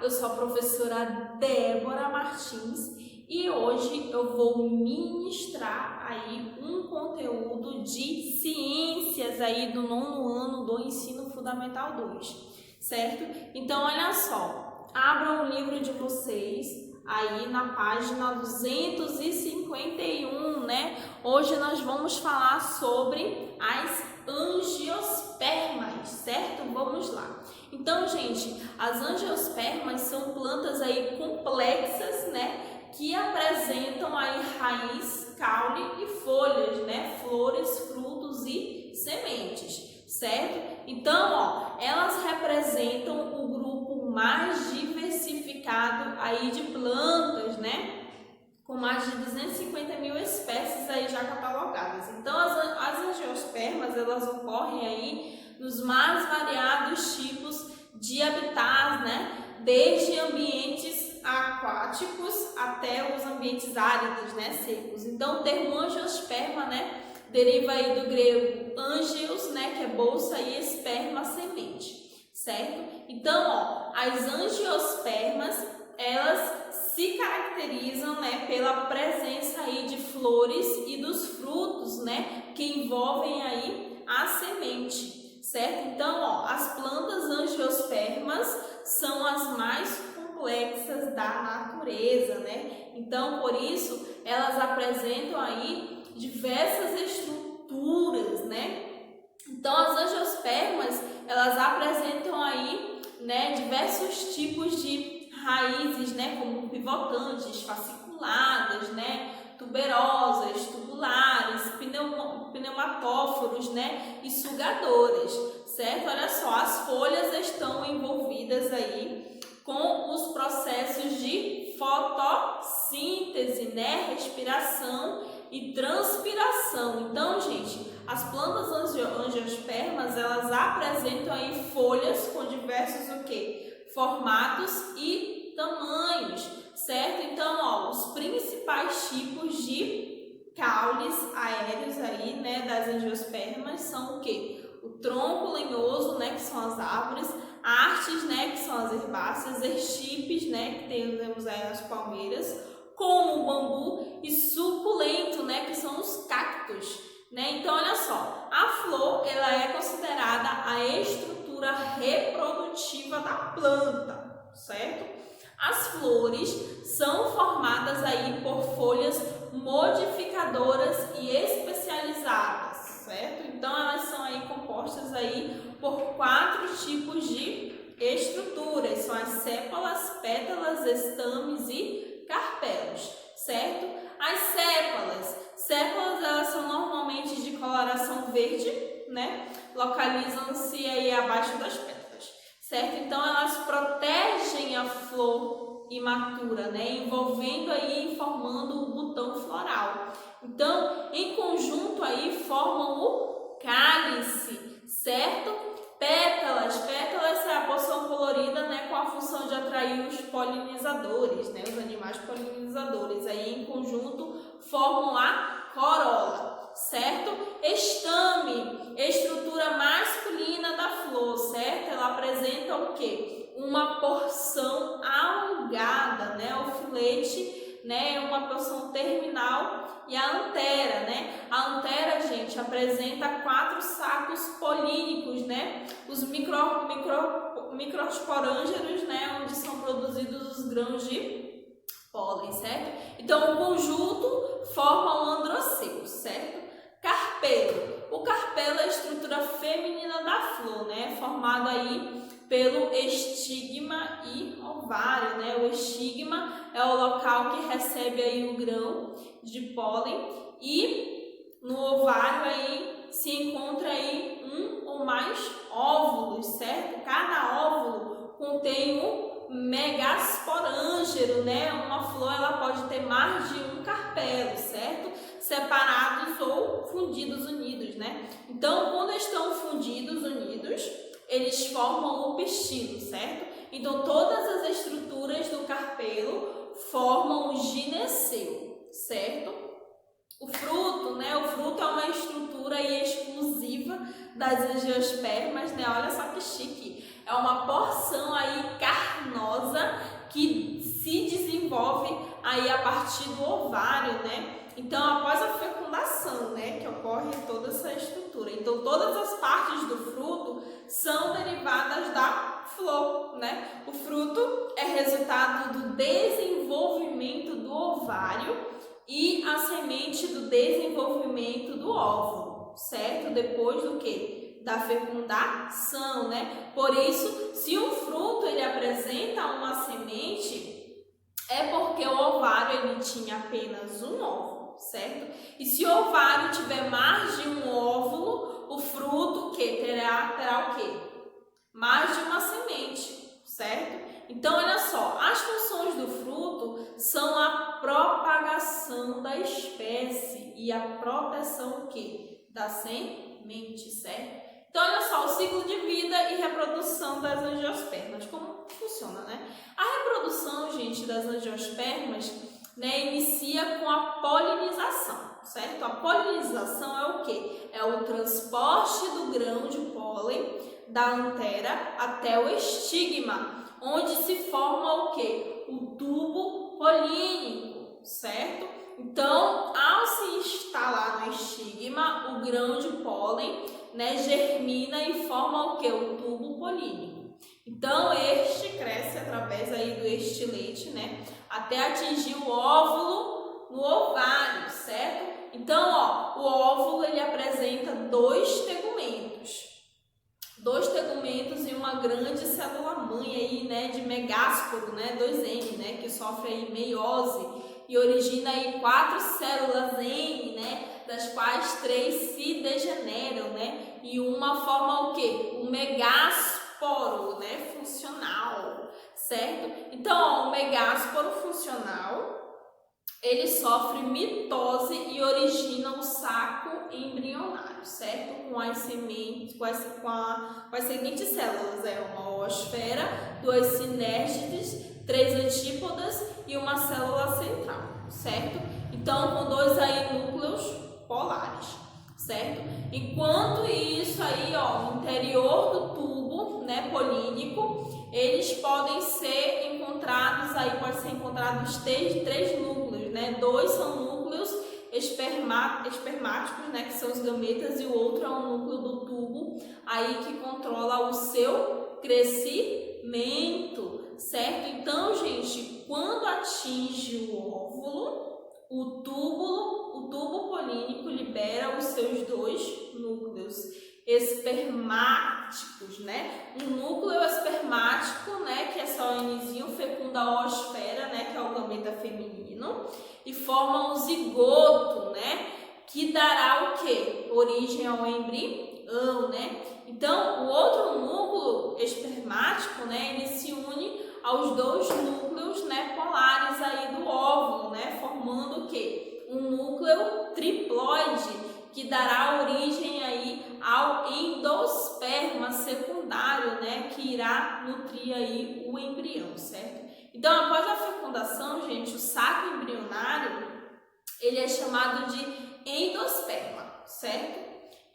Eu sou a professora Débora Martins e hoje eu vou ministrar aí um conteúdo de ciências aí do 9º ano do Ensino Fundamental 2, certo? Então, olha só, abram o livro de vocês aí na página 251, né? Hoje nós vamos falar sobre as angiospermas, certo? Vamos lá. Então, gente, as angiospermas são plantas aí complexas, né? Que apresentam aí raiz, caule e folhas, né? Flores, frutos e sementes, certo? Então, ó, elas representam o grupo mais diversificado aí de plantas, né? Com mais de 250 mil espécies aí já catalogadas. Então, as angiospermas, elas ocorrem aí nos mais variados tipos de habitats, né? Desde ambientes aquáticos até os ambientes áridos, né? Secos. Então, o termo angiosperma, né? Deriva aí do grego angios, né? Que é bolsa, e esperma, semente, certo? Então, ó, as angiospermas, elas se caracterizam, né, pela presença aí de flores e dos frutos, né, que envolvem aí a semente, certo? Então, ó, as plantas angiospermas são as mais complexas da natureza, né? Então, por isso, elas apresentam aí diversas estruturas, né? Então, as angiospermas, elas apresentam aí, né, diversos tipos de raízes, né, como pivotantes, fasciculadas, né, tuberosas, tubulares, pneumatóforos, né, e sugadoras, certo? Olha só, as folhas estão envolvidas aí com os processos de fotossíntese, né, respiração e transpiração. Então, gente, as plantas angiospermas, elas apresentam aí folhas com diversos o quê? Formatos e tamanhos, certo? Então, ó, os principais tipos de caules aéreos aí, né, das angiospermas são o quê? O tronco lenhoso, né, que são as árvores, hastes, né, que são as herbáceas, estipes, né, que temos aí as palmeiras, como o bambu, e suculento, né, que são os cactos, né? Então, olha só, a flor, ela é considerada a estrutura reprodutiva da planta, certo? As flores são formadas aí por folhas modificadoras e especializadas, certo? Então, elas são aí compostas aí por 4 tipos de estruturas, são as sépalas, pétalas, estames e carpelos, certo? As sépalas elas são normalmente de coloração verde, né? Localizam-se aí abaixo das pétalas, certo? Então, elas protegem a flor imatura, né? Envolvendo aí e formando o botão floral. Então, em conjunto aí formam o cálice, certo? Pétalas é a porção colorida, né, com a função de atrair os polinizadores, né, os animais polinizadores. Aí, em conjunto, formam a corola, certo? Estame, estrutura masculina da flor, certo? Ela apresenta o quê? Uma porção alongada, né, o filete, né, uma porção terminal, e a antera, né? A antera, gente, apresenta 4 sacos polínicos, né? Os microsporângeros, né? Onde são produzidos os grãos de pólen, certo? Então, o conjunto forma o androceu, certo? Carpelo. O carpelo é a estrutura feminina da flor, né? Formado aí pelo estigma e ovário, né? O estigma é o local que recebe aí o grão de pólen, e no ovário aí se encontra aí um ou mais óvulos, certo? Cada óvulo contém um megasporângero, né? Uma flor, ela pode ter mais de um carpelo, certo? Separados ou fundidos unidos, né? Então, quando estão fundidos unidos, eles formam o pistilo, certo? Então, todas as estruturas do carpelo formam o gineceu, certo? O fruto, né? O fruto é uma estrutura aí exclusiva das angiospermas, né? Olha só que chique. É uma porção aí carnosa que se desenvolve aí a partir do ovário, né? Então, após a fecundação, né, que ocorre toda essa estrutura. Então, todas as partes do fruto são derivadas da flor, né? O fruto é resultado do desenvolvimento do ovário e a semente do desenvolvimento do óvulo, certo? Depois do quê? Da fecundação, né? Por isso, se um fruto ele apresenta uma semente, é porque o ovário ele tinha apenas um óvulo, certo? E se o ovário tiver mais de um óvulo, o fruto que terá o quê? Mais de uma semente, certo? Então, olha só, as funções do fruto são a propagação da espécie e a proteção o quê? Da semente, certo? Então, olha só, o ciclo de vida e reprodução das angiospermas, como funciona, né? A reprodução, gente, das angiospermas, né, inicia com a polinização, certo? A polinização é o quê? É o transporte do grão de pólen da antera até o estigma, onde se forma o quê? O tubo polínico, certo? Então, ao se instalar no estigma, o grão de pólen, né, germina e forma o quê? O tubo polínico. Então, este cresce através aí do estilete, né, até atingir o óvulo no ovário, certo? Então, ó, o óvulo ele apresenta dois tegumentos e uma grande célula-mãe aí, né, de megásporo, né, 2M, né, que sofre aí meiose e origina aí 4 células M, né, das quais 3 se degeneram, né, e uma forma o quê? Um megásporo, né, funcional, certo? Então, ó, o megásporo funcional, ele sofre mitose e origina o saco embrionário, certo? Com as sementes, com as seguintes células, uma oosfera, 2 sinéstides, 3 antípodas e uma célula central, certo? Então, com 2 aí núcleos polares, certo? Enquanto isso aí, ó, no interior do tubo, né, polínico, eles podem ser encontrados aí, pode ser encontrados 3 núcleos, né? 2 são núcleos espermáticos, né, que são os gametas, e o outro é um núcleo do tubo aí que controla o seu crescimento, certo? Então, gente, quando atinge o óvulo, o tubo polínico libera os seus 2 núcleos espermáticos, né? Um núcleo espermático, né, que é só o inizinho, fecunda a oosfera, né, que é o gameta feminino, e forma um zigoto, né, que dará o quê? Origem ao embrião, né? Então, o outro núcleo espermático, né, ele se une aos 2 núcleos, né, polares aí do óvulo, né, formando o quê? Um núcleo triploide, que dará origem aí ao endosperma secundário, né, que irá nutrir aí o embrião, certo? Então, após a fecundação, gente, o saco embrionário, ele é chamado de endosperma, certo?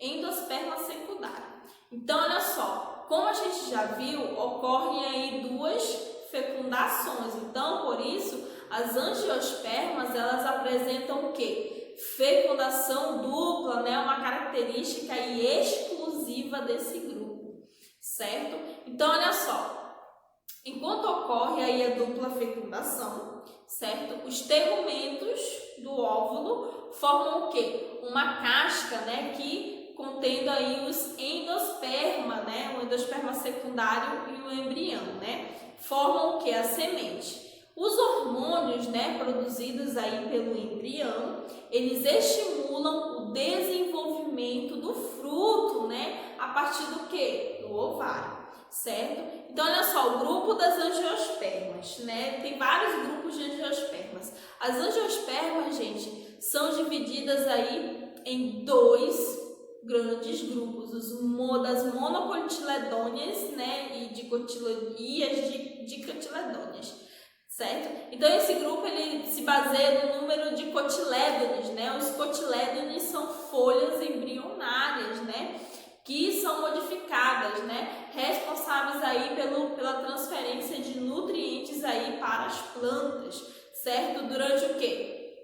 Endosperma secundário. Então, olha só, como a gente já viu, ocorrem aí 2 fecundações. Então, por isso, as angiospermas, elas apresentam o quê? Fecundação dupla, né? Uma característica aí exclusiva desse grupo, certo? Então, olha só, enquanto ocorre aí a dupla fecundação, certo? Os tegumentos do óvulo formam o quê? Uma casca, né? Que contendo aí os endosperma, né? O endosperma secundário e o embrião, né? Formam o quê? A semente. Os hormônios, né, produzidos aí pelo embrião, eles estimulam o desenvolvimento do fruto, né, a partir do quê? Do ovário, certo? Então, olha só, o grupo das angiospermas, né, tem vários grupos de angiospermas. As angiospermas, gente, são divididas aí em 2 grandes grupos, das monocotiledôneas, né, e de cotiledôneas. Certo? Então, esse grupo ele se baseia no número de cotilédones, né? Os cotilédones são folhas embrionárias, né? Que são modificadas, né? Responsáveis aí pela transferência de nutrientes aí para das plantas, certo? Durante o quê?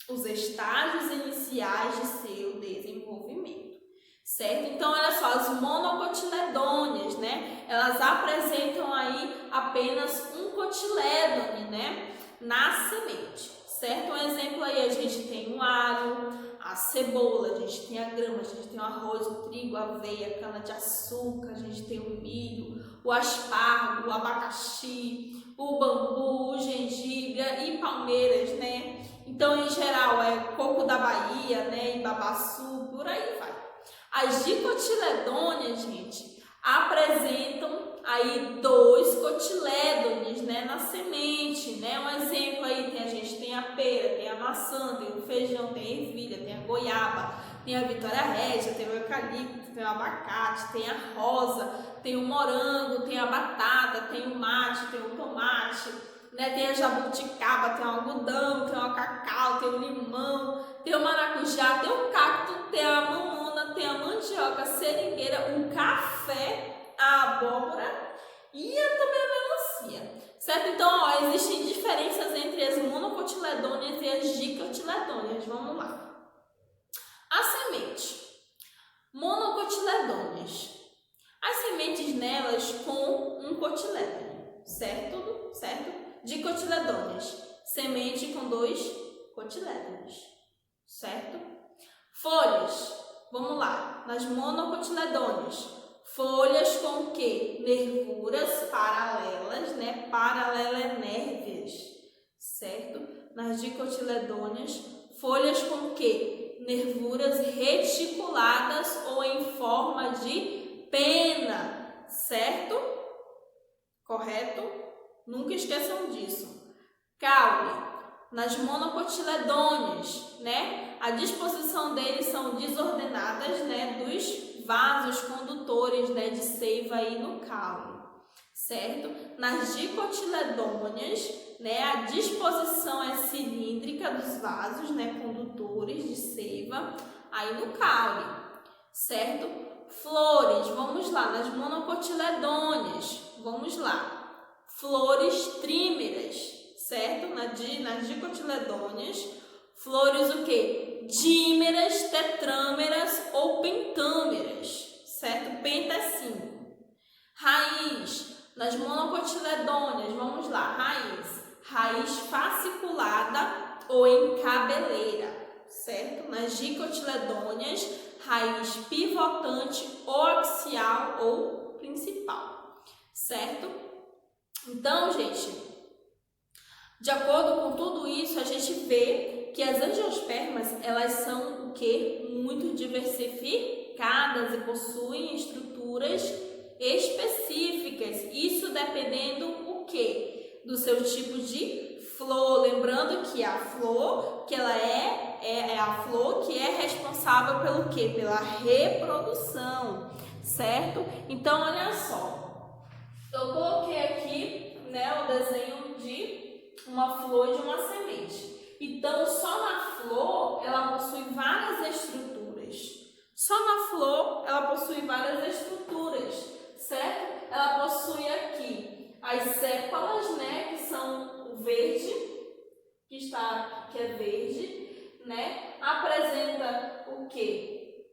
Os estágios iniciais de seu desenvolvimento, certo? Então, olha só, as monocotiledôneas, né? Elas apresentam aí apenas um cotilédone, né? Na semente, certo? Um exemplo aí, a gente tem o alho, a cebola, a gente tem a grama, a gente tem o arroz, o trigo, a aveia, a cana-de-açúcar, a gente tem o milho, o aspargo, o abacaxi, o bambu, o gengibre e palmeiras, né? Então, em geral, é coco da Bahia, né? E babaçu, por aí vai. As dicotiledôneas, gente, apresentam aí 2 cotilédones, né, na semente, né? Um exemplo aí, a gente tem a pera, tem a maçã, tem o feijão, tem a ervilha, tem a goiaba, tem a vitória régia, tem o eucalipto, tem o abacate, tem a rosa, tem o morango, tem a batata, tem o mate, tem o tomate, né? Tem a jabuticaba, tem o algodão, tem o cacau, tem o limão, tem o maracujá, tem o cacto, tem a mamona, tem a mandioca, a seringueira, o café, a abóbora e também a melancia, certo? Então, ó, existem diferenças entre as monocotiledôneas e as dicotiledôneas. Vamos lá. A semente. Monocotiledôneas. As sementes nelas com um cotilédone, certo? Certo? Dicotiledôneas. Semente com 2 cotilédones, certo? Folhas. Vamos lá. Nas monocotiledôneas. Folhas com o quê? Nervuras paralelas, né? Paralelenérvias, certo? Nas dicotiledôneas, folhas com o quê? Nervuras reticuladas ou em forma de pena, certo? Correto? Nunca esqueçam disso. Caule. Nas monocotiledôneas, né? A disposição deles são desordenadas, né? Dos vasos condutores, né, de seiva aí no caule, certo? Nas dicotiledôneas, né, a disposição é cilíndrica dos vasos, né, condutores de seiva aí no caule, certo? Flores, vamos lá, nas monocotiledôneas, vamos lá. Flores trímeras, certo? Nas dicotiledôneas, flores o quê? Dímeras, tetrâmeras ou pentâmeras, certo? Penta é 5. Raiz, nas monocotiledôneas, vamos lá, raiz fasciculada ou em cabeleira, certo? Nas dicotiledôneas, raiz pivotante ou axial ou principal, certo? Então, gente, de acordo com tudo isso, a gente vê que as angiospermas, elas são o quê? Muito diversificadas e possuem estruturas específicas. Isso dependendo o quê? Do seu tipo de flor. Lembrando que a flor, que ela é a flor que é responsável pelo quê? Pela reprodução, certo? Então, olha só. Eu coloquei aqui, né, o desenho de uma flor de uma semente. Então, só na flor ela possui várias estruturas. Só na flor ela possui várias estruturas, certo? Ela possui aqui as sépalas, né, que são o verde, que é verde, né? Apresenta o quê?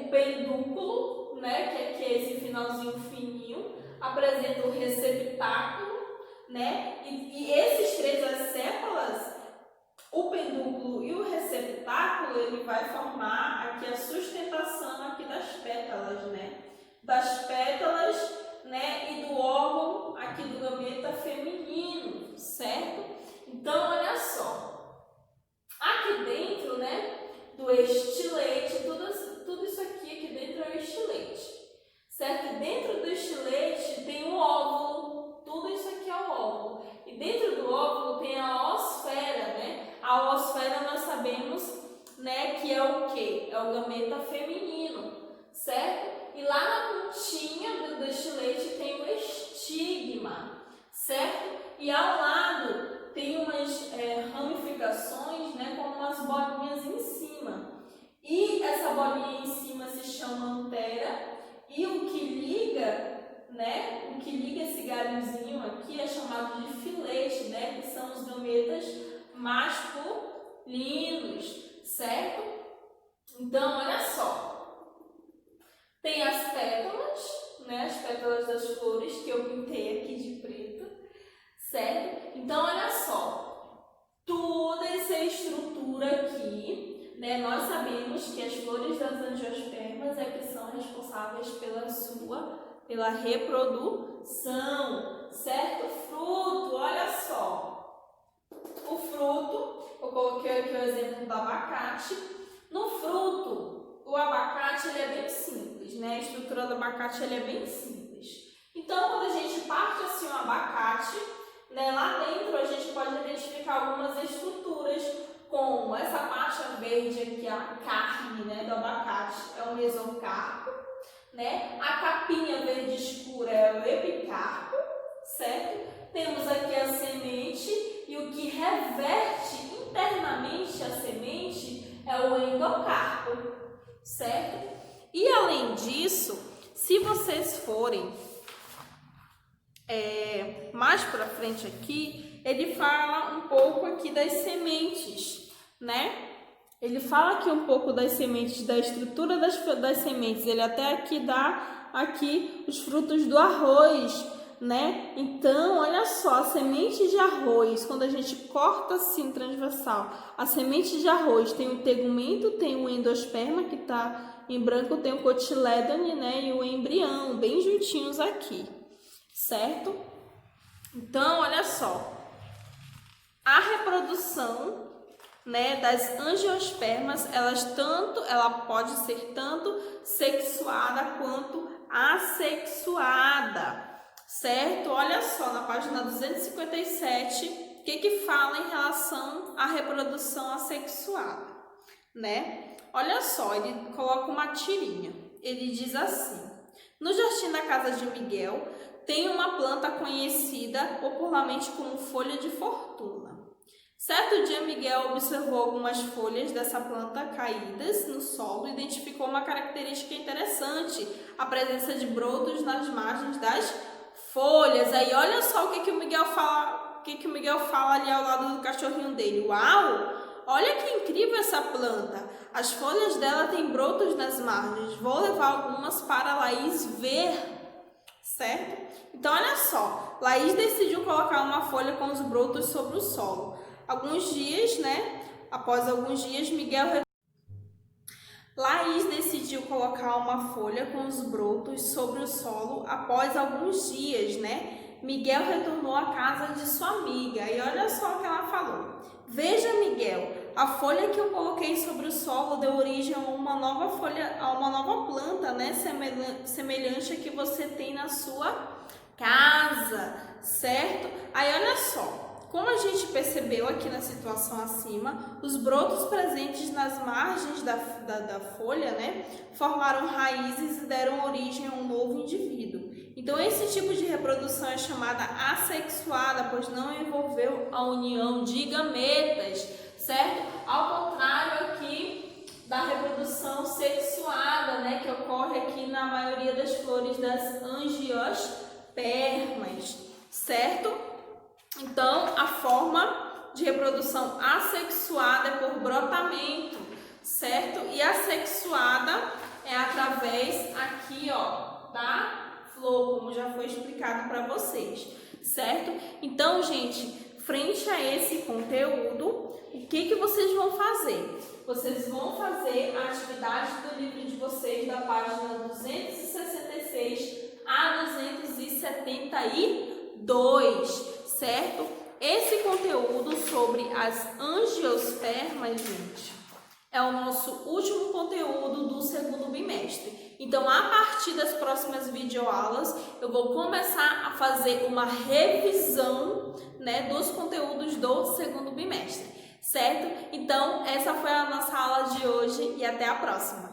O pedúnculo, né, que é esse finalzinho fininho. Apresenta o receptáculo, né? E esses 3, as sépalas, o pedúnculo e o receptáculo, ele vai formar aqui a sustentação aqui das pétalas, né? Das pétalas, né? E do órgão aqui do gameta feminino, certo? Então, olha só. Aqui dentro, né? Do estilete, tudo isso aqui dentro é o estilete, certo? E dentro do estilete tem o óvulo. Tudo isso aqui é o óvulo. E dentro do óvulo tem a oosfera, né? A oosfera nós sabemos, né, que é o quê? É o gameta feminino, certo? E lá na pontinha do estilete tem o estigma, certo? E ao lado tem umas ramificações, né, com umas bolinhas em cima. E essa bolinha em cima se chama antera. E o que liga, né? O que liga esse galhozinho aqui é chamado de filé. masculinos, certo? Então, olha só, tem as pétalas, né? As pétalas das flores que eu pintei aqui de preto, certo? Então, olha só, toda essa estrutura aqui, né? Nós sabemos que as flores das angiospermas é que são responsáveis pela reprodução, certo? Fruto, olha só, o fruto, eu coloquei aqui o exemplo do abacate. No fruto, o abacate ele é bem simples, né? A estrutura do abacate ele é bem simples. Então, quando a gente parte assim o abacate, né, lá dentro a gente pode identificar algumas estruturas, como essa parte verde aqui, a carne, né, do abacate, é o mesocarpo, né? A capinha verde escura é o epicarpo, certo? Temos aqui a semente e o que reverte internamente a semente é o endocarpo, certo? E além disso, se vocês forem mais para frente aqui, ele fala um pouco aqui das sementes, né? Ele fala aqui um pouco das sementes, da estrutura das sementes. Ele até aqui dá aqui os frutos do arroz, né? Então, olha só, a semente de arroz, quando a gente corta assim transversal, a semente de arroz tem o tegumento, tem o endosperma que está em branco, tem o cotilédone, né? E o embrião, bem juntinhos aqui, certo? Então, olha só, a reprodução, né, das angiospermas, ela pode ser tanto sexuada quanto assexuada, certo? Olha só, na página 257, o que fala em relação à reprodução assexuada, né? Olha só, ele coloca uma tirinha, ele diz assim: no jardim da casa de Miguel tem uma planta conhecida popularmente como folha de fortuna. Certo dia, Miguel observou algumas folhas dessa planta caídas no solo e identificou uma característica interessante, a presença de brotos nas margens das folhas. Aí olha só o que o Miguel fala ali ao lado do cachorrinho dele. Uau! Olha que incrível essa planta. As folhas dela têm brotos nas margens. Vou levar algumas para a Laís ver, certo? Então olha só, Laís decidiu colocar uma folha com os brotos sobre o solo. Após alguns dias, Laís decidiu colocar uma folha com os brotos sobre o solo após alguns dias, né? Miguel retornou à casa de sua amiga e olha só o que ela falou. Veja, Miguel, a folha que eu coloquei sobre o solo deu origem a uma nova planta, né? Semelhante a que você tem na sua casa, certo? Aí olha só. Como a gente percebeu aqui na situação acima, os brotos presentes nas margens da folha, né, formaram raízes e deram origem a um novo indivíduo. Então, esse tipo de reprodução é chamada assexuada, pois não envolveu a união de gametas, certo? Ao contrário aqui da reprodução sexuada, né, que ocorre aqui na maioria das flores das angiospermas, certo? Então, a forma de reprodução assexuada é por brotamento, certo? E assexuada é através aqui, ó, da flor, como já foi explicado para vocês, certo? Então, gente, frente a esse conteúdo, o que vocês vão fazer? Vocês vão fazer a atividade do livro de vocês da página 266 a 272, certo? Esse conteúdo sobre as angiospermas, gente, é o nosso último conteúdo do segundo bimestre. Então, a partir das próximas videoaulas, eu vou começar a fazer uma revisão, né, dos conteúdos do segundo bimestre, certo? Então, essa foi a nossa aula de hoje e até a próxima.